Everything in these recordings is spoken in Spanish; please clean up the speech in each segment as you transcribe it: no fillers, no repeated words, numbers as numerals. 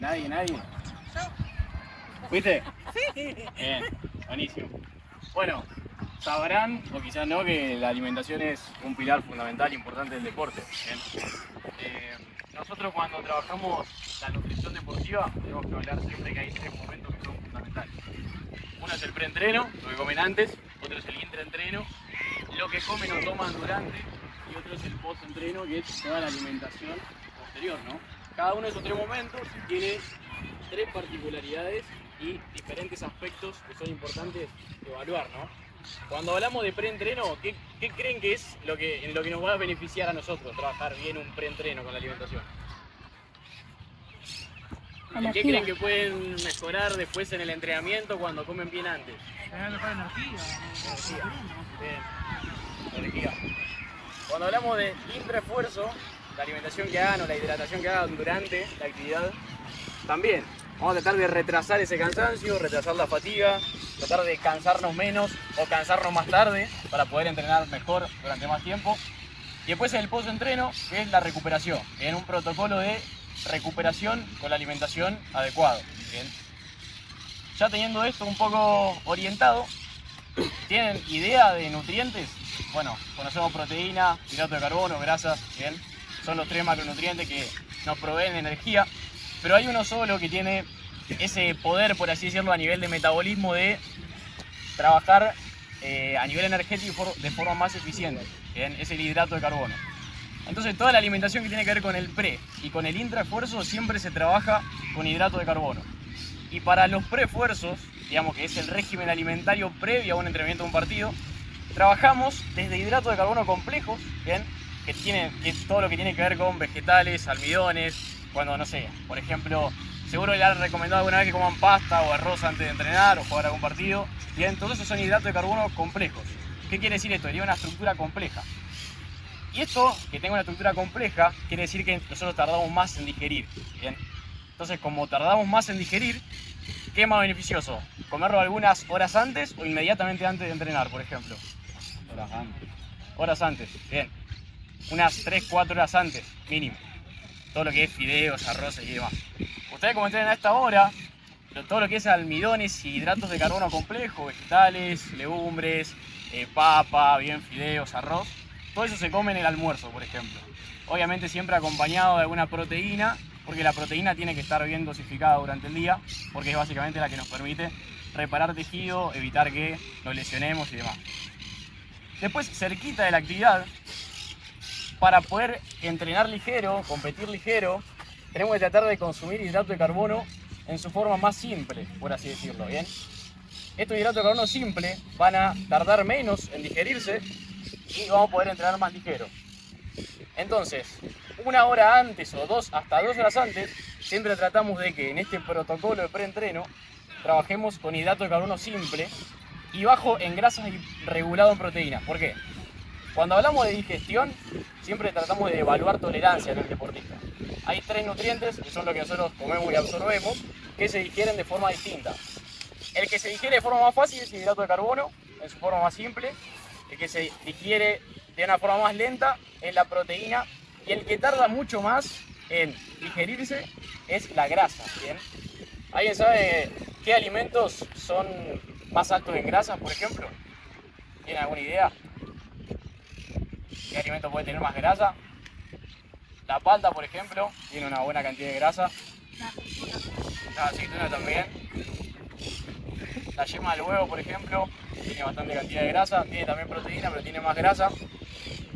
Nadie. ¿Fuiste? Sí. Bien, buenísimo. Bueno, sabrán, o quizás no, que la alimentación es un pilar fundamental e importante del deporte. Bien. Nosotros cuando trabajamos la nutrición deportiva tenemos que hablar siempre que hay tres momentos que son fundamentales. Uno es el preentreno, lo que comen antes, otro es el intraentreno, lo que comen o toman durante, y otro es el postentreno, que es toda la alimentación posterior, ¿no? Cada uno de esos tres momentos tiene tres particularidades y diferentes aspectos que son importantes de evaluar, ¿no? Cuando hablamos de preentreno, ¿qué creen que es en lo que nos va a beneficiar a nosotros trabajar bien un preentreno con la alimentación? ¿En qué creen que pueden mejorar después en el entrenamiento cuando comen bien antes? Mejor energía. Bien. Energía. Cuando hablamos de intraesfuerzo, la alimentación que hagan o la hidratación que hagan durante la actividad, también vamos a tratar de retrasar ese cansancio, retrasar la fatiga, tratar de cansarnos menos o cansarnos más tarde para poder entrenar mejor durante más tiempo. Y después el post-entreno, que es la recuperación, en un protocolo de recuperación con la alimentación adecuada. Bien. Ya teniendo esto un poco orientado, ¿tienen idea de nutrientes? Bueno, conocemos proteína, hidrato de carbono, grasas, bien. Son los tres macronutrientes que nos proveen energía, pero hay uno solo que tiene ese poder, por así decirlo, a nivel de metabolismo de trabajar a nivel energético de forma más eficiente, bien. Es el hidrato de carbono. Entonces toda la alimentación que tiene que ver con el pre y con el intraesfuerzo siempre se trabaja con hidrato de carbono. Y para los preesfuerzos, digamos que es el régimen alimentario previo a un entrenamiento de un partido, trabajamos desde hidratos de carbono complejos, ¿bien? Que es todo lo que tiene que ver con vegetales, almidones, cuando, no sé, por ejemplo, seguro le han recomendado alguna vez que coman pasta o arroz antes de entrenar o jugar algún partido, ¿bien? Todo eso son hidratos de carbono complejos. ¿Qué quiere decir esto? Tiene una estructura compleja. Y esto, que tenga una estructura compleja, quiere decir que nosotros tardamos más en digerir, ¿bien? Entonces, como tardamos más en digerir, ¿qué es más beneficioso? ¿Comerlo algunas horas antes o inmediatamente antes de entrenar, por ejemplo? Horas antes. Horas antes, bien. Unas 3-4 horas antes, mínimo. Todo lo que es fideos, arroces y demás. Ustedes como entrenan a esta hora, todo lo que es almidones y hidratos de carbono complejo, vegetales, legumbres, papa, bien, fideos, arroz, todo eso se come en el almuerzo, por ejemplo. Obviamente siempre acompañado de alguna proteína, porque la proteína tiene que estar bien dosificada durante el día, porque es básicamente la que nos permite reparar tejido, evitar que nos lesionemos y demás. Después, cerquita de la actividad, para poder entrenar ligero, competir ligero, tenemos que tratar de consumir hidrato de carbono en su forma más simple, por así decirlo, ¿bien? Estos hidratos de carbono simples van a tardar menos en digerirse y vamos a poder entrenar más ligero. Entonces, una hora antes o hasta 2 horas antes, siempre tratamos de que en este protocolo de preentreno trabajemos con hidrato de carbono simple y bajo en grasas y regulado en proteínas. ¿Por qué? Cuando hablamos de digestión, siempre tratamos de evaluar tolerancia en el deportista. Hay tres nutrientes, que son lo que nosotros comemos y absorbemos, que se digieren de forma distinta. El que se digiere de forma más fácil es el hidrato de carbono, en su forma más simple. El que se digiere de una forma más lenta es la proteína. Y el que tarda mucho más en digerirse es la grasa, ¿bien? ¿Alguien sabe qué alimentos son más altos en grasa, por ejemplo? ¿Tiene alguna idea? ¿Qué alimento puede tener más grasa? La palta, por ejemplo, tiene una buena cantidad de grasa. La aceituna también. La yema del huevo, por ejemplo, tiene bastante cantidad de grasa. Tiene también proteína, pero tiene más grasa.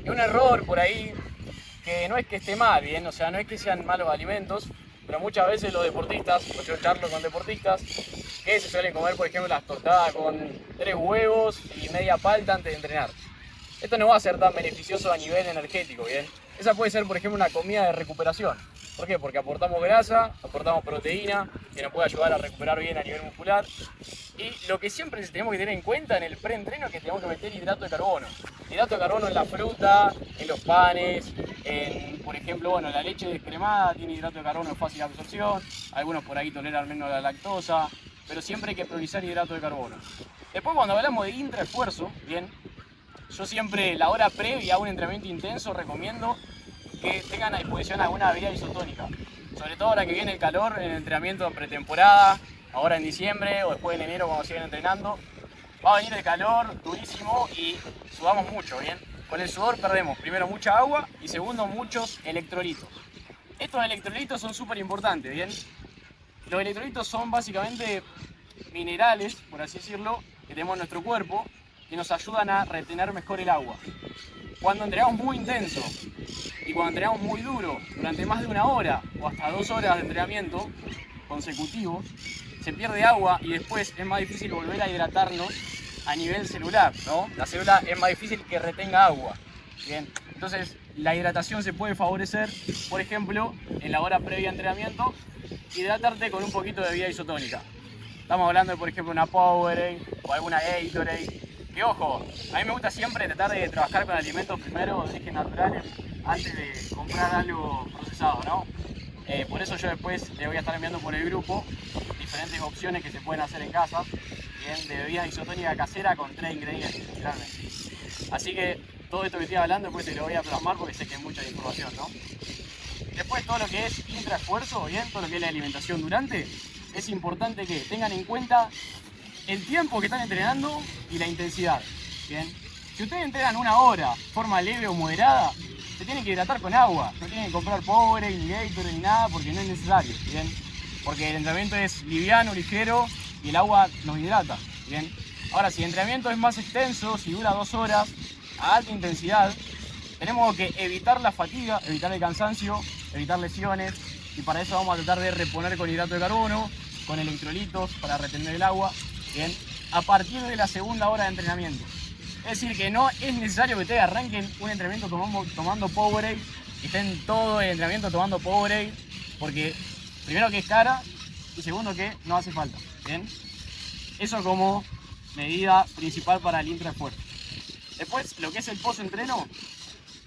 Y un error por ahí, que no es que esté mal, ¿bien? O sea, no es que sean malos alimentos, pero muchas veces los deportistas, o yo charlo con deportistas, que se suelen comer, por ejemplo, las tostadas con 3 huevos y media palta antes de entrenar. Esto no va a ser tan beneficioso a nivel energético, ¿bien? Esa puede ser, por ejemplo, una comida de recuperación. ¿Por qué? Porque aportamos grasa, aportamos proteína, que nos puede ayudar a recuperar bien a nivel muscular. Y lo que siempre tenemos que tener en cuenta en el preentreno es que tenemos que meter hidrato de carbono. Hidrato de carbono en la fruta, en los panes, por ejemplo, bueno, la leche descremada tiene hidrato de carbono de fácil absorción, algunos por ahí toleran menos la lactosa, pero siempre hay que priorizar hidrato de carbono. Después cuando hablamos de intraesfuerzo, bien, yo siempre la hora previa a un entrenamiento intenso recomiendo que tengan a disposición alguna bebida isotónica. sobre todo ahora que viene el calor en el entrenamiento pretemporada, ahora en diciembre o después en enero cuando sigan entrenando, va a venir el calor durísimo y sudamos mucho, ¿bien? Con el sudor perdemos primero mucha agua y segundo muchos electrolitos. Estos electrolitos son súper importantes, ¿bien? Los electrolitos son básicamente minerales, por así decirlo, que tenemos en nuestro cuerpo que nos ayudan a retener mejor el agua. Cuando entrenamos muy intenso y cuando entrenamos muy duro, durante más de 1 hora o hasta 2 horas de entrenamiento consecutivo, se pierde agua y después es más difícil volver a hidratarnos a nivel celular, ¿no? La célula es más difícil que retenga agua. Bien, entonces la hidratación se puede favorecer, por ejemplo, en la hora previa a entrenamiento, hidratarte con un poquito de bebida isotónica. Estamos hablando de, por ejemplo, una Powerade o alguna Gatorade. Que ojo, a mí me gusta siempre tratar de trabajar con alimentos primero de origen naturales antes de comprar algo procesado, ¿no? Por eso yo después le voy a estar enviando por el grupo diferentes opciones que se pueden hacer en casa, bien, de bebida isotónica casera con 3 ingredientes, realmente. Así que todo esto que estoy hablando después se lo voy a plasmar porque sé que es mucha información, ¿no? Después todo lo que es intraesfuerzo, bien, todo lo que es la alimentación durante, es importante que tengan en cuenta el tiempo que están entrenando y la intensidad, bien. Si ustedes entrenan 1 hora, forma leve o moderada, se tienen que hidratar con agua, no tienen que comprar Powerade, ni Gatorade, ni nada, porque no es necesario, bien. Porque el entrenamiento es liviano, ligero, y el agua nos hidrata, bien. Ahora, si el entrenamiento es más extenso, si dura 2 horas, a alta intensidad, tenemos que evitar la fatiga, evitar el cansancio, evitar lesiones, y para eso vamos a tratar de reponer con hidrato de carbono, con electrolitos para retener el agua, bien, a partir de la segunda hora de entrenamiento. Es decir, que no es necesario que ustedes arranquen un entrenamiento tomando Powerade, y estén todo el entrenamiento tomando Powerade, porque primero que es cara y segundo que no hace falta, bien. Eso como medida principal para el intraesfuerzo. Después, lo que es el post-entreno,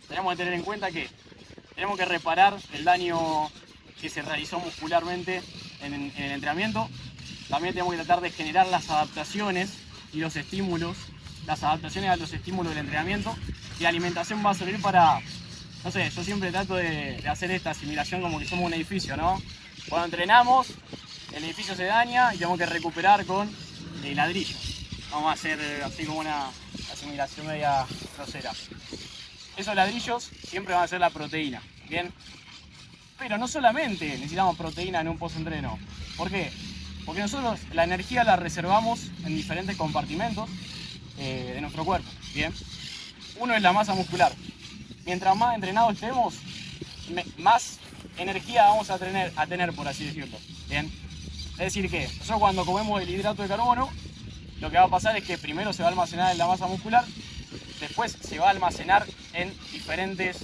tenemos que tener en cuenta que tenemos que reparar el daño que se realizó muscularmente en el entrenamiento. También tenemos que tratar de generar las adaptaciones y los estímulos, las adaptaciones a los estímulos del entrenamiento. Y la alimentación va a servir para, no sé, yo siempre trato de hacer esta asimilación como que somos un edificio, ¿no? Cuando entrenamos, el edificio se daña y tenemos que recuperar con ladrillo. Vamos a hacer así como una asimilación media grosera. Esos ladrillos siempre van a ser la proteína, ¿bien? Pero no solamente necesitamos proteína en un post-entreno. ¿Por qué? Porque nosotros la energía la reservamos en diferentes compartimentos de nuestro cuerpo, ¿bien? Uno es la masa muscular. Mientras más entrenados estemos, más energía vamos a tener, por así decirlo, ¿bien? Es decir que nosotros cuando comemos el hidrato de carbono, lo que va a pasar es que primero se va a almacenar en la masa muscular, después se va a almacenar en diferentes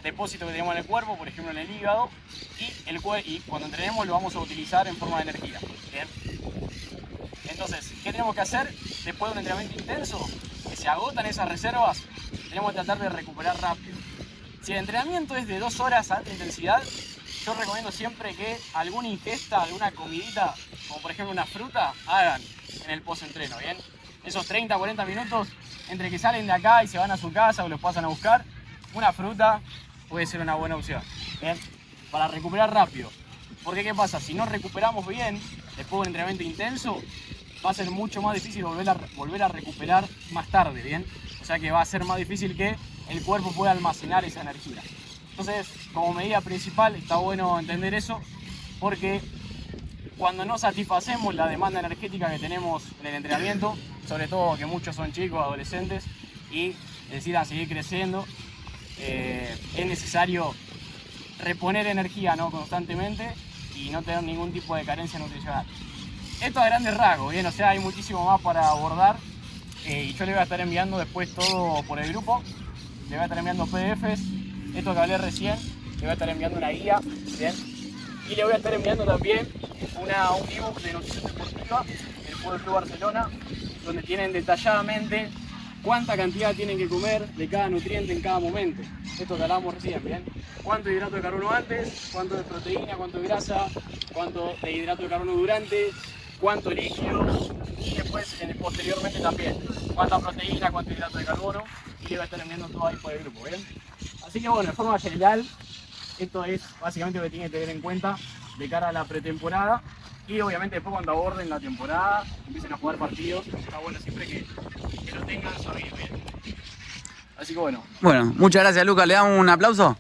depósitos que tenemos en el cuerpo, por ejemplo en el hígado, y cuando entrenemos lo vamos a utilizar en forma de energía, ¿bien? Entonces, ¿qué tenemos que hacer después de un entrenamiento intenso? Que se agotan esas reservas, tenemos que tratar de recuperar rápido. Si el entrenamiento es de 2 horas a alta intensidad, yo recomiendo siempre que alguna ingesta, alguna comidita, como por ejemplo una fruta, hagan en el post-entreno, ¿bien? Esos 30-40 minutos entre que salen de acá y se van a su casa o los pasan a buscar, una fruta puede ser una buena opción, ¿bien? Para recuperar rápido. Porque ¿qué pasa? Si no recuperamos bien, después de un entrenamiento intenso, va a ser mucho más difícil volver a recuperar más tarde, ¿bien? O sea que va a ser más difícil que el cuerpo pueda almacenar esa energía. Entonces, como medida principal, está bueno entender eso, porque cuando no satisfacemos la demanda energética que tenemos en el entrenamiento, sobre todo que muchos son chicos, adolescentes, y decidan seguir creciendo, es necesario reponer energía, ¿no?, constantemente y no tener ningún tipo de carencia nutricional. Esto a grandes rasgos, bien, o sea, hay muchísimo más para abordar y yo le voy a estar enviando después todo por el grupo, le voy a estar enviando PDFs, esto que hablé recién, le voy a estar enviando una guía, bien, y le voy a estar enviando también un ebook de nutrición deportiva del Fútbol Club Barcelona, donde tienen detalladamente cuánta cantidad tienen que comer de cada nutriente en cada momento. Esto que hablábamos recién, ¿bien? Cuánto de hidrato de carbono antes, cuánto de proteína, cuánto de grasa, cuánto de hidrato de carbono durante, cuánto líquidos y después posteriormente también cuánta proteína, cuánto hidrato de carbono, y le voy a estar enviando todo ahí por el grupo, ¿bien? Así que bueno, de forma general, esto es básicamente lo que tienen que tener en cuenta de cara a la pretemporada. Y obviamente después cuando aborden la temporada, empiecen a jugar partidos, está bueno siempre que lo tengan sabido bien. Así que bueno. Bueno, muchas gracias, Lucas. ¿Le damos un aplauso?